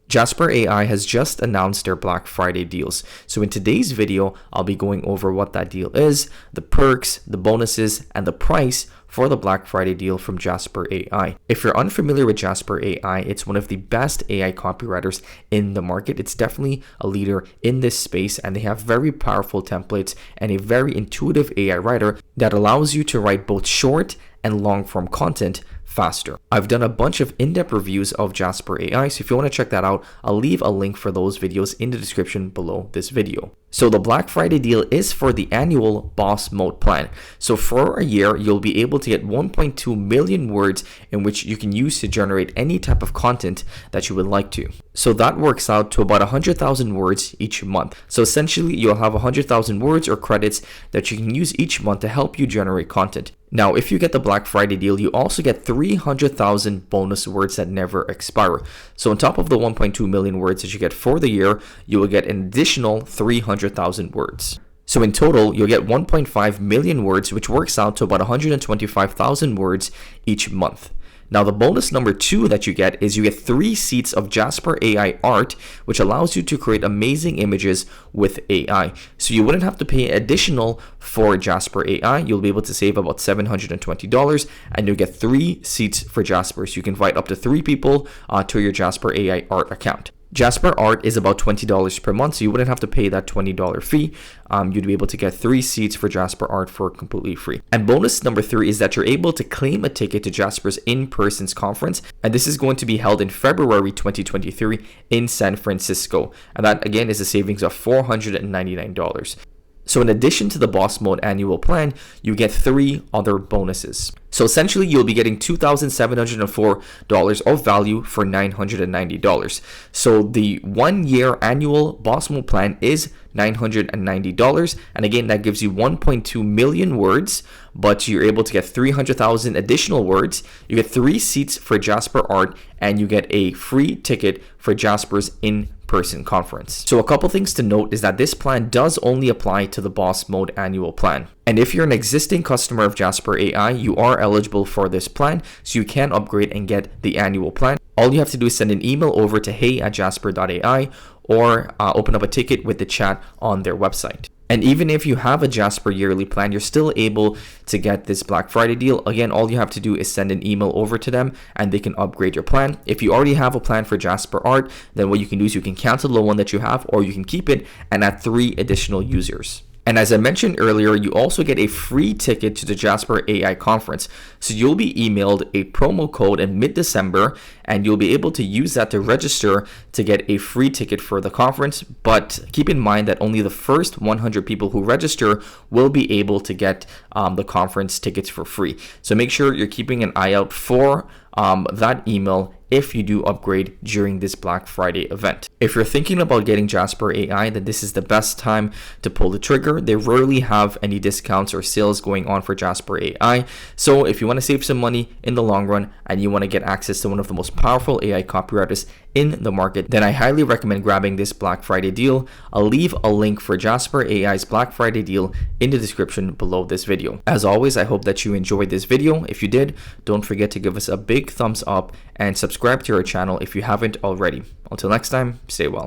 Jasper AI has just announced their Black Friday deals. So in today's video, I'll be going over what that deal is, the perks, the bonuses, and the price for the Black Friday deal from Jasper AI. If you're unfamiliar with Jasper AI, it's one of the best AI copywriters in the market. It's definitely a leader in this space, and they have very powerful templates and a very intuitive AI writer that allows you to write both short and long form content faster. I've done a bunch of in-depth reviews of Jasper AI, so if you want to check that out, I'll leave a link for those videos in the description below this video. So the Black Friday deal is for the annual Boss Mode plan. So for a year, you'll be able to get 1.2 million words in which you can use to generate any type of content that you would like to. So that works out to about 100,000 words each month. So essentially, you'll have 100,000 words or credits that you can use each month to help you generate content. Now, if you get the Black Friday deal, you also get 300,000 bonus words that never expire. So on top of the 1.2 million words that you get for the year, you will get an additional 300,000 words. So in total, you'll get 1.5 million words, which works out to about 125,000 words each month. Now, the bonus number 2 that you get is you get 3 seats of Jasper AI art, which allows you to create amazing images with AI. So you wouldn't have to pay additional for Jasper AI. You'll be able to save about $720, and you'll get 3 seats for Jasper. So you can invite up to 3 people to your Jasper AI art account. Jasper Art is about $20 per month, so you wouldn't have to pay that $20 fee. You'd be able to get 3 seats for Jasper Art for completely free. And bonus number 3 is that you're able to claim a ticket to Jasper's in-person conference, and this is going to be held in February 2023 in San Francisco. And that again is a savings of $499. So in addition to the Boss Mode annual plan, you get 3 other bonuses. So essentially, you'll be getting $2,704 of value for $990. So the 1-year annual Boss Mode plan is $990. And again, that gives you 1.2 million words, but you're able to get 300,000 additional words. You get 3 seats for Jasper Art, and you get a free ticket for Jasper's in-person conference. So a couple things to note is that this plan does only apply to the Boss Mode annual plan. And if you're an existing customer of Jasper AI, you are eligible for this plan, so you can upgrade and get the annual plan. All you have to do is send an email over to hey@jasper.ai or open up a ticket with the chat on their website. And even if you have a Jasper yearly plan, you're still able to get this Black Friday deal. Again, all you have to do is send an email over to them and they can upgrade your plan. If you already have a plan for Jasper Art, then what you can do is you can cancel the one that you have, or you can keep it and add 3 additional users. And as I mentioned earlier, you also get a free ticket to the Jasper AI conference. So you'll be emailed a promo code in mid-December, and you'll be able to use that to register to get a free ticket for the conference. But keep in mind that only the first 100 people who register will be able to get the conference tickets for free. So make sure you're keeping an eye out for that email if you do upgrade during this Black Friday event. If you're thinking about getting Jasper AI, then this is the best time to pull the trigger. They rarely have any discounts or sales going on for Jasper AI. So if you want to save some money in the long run and you want to get access to one of the most powerful AI copywriters in the market, then I highly recommend grabbing this Black Friday deal. I'll leave a link for Jasper AI's Black Friday deal in the description below this video. As always, I hope that you enjoyed this video. If you did, don't forget to give us a big thumbs up and subscribe to our channel if you haven't already. Until next time, stay well.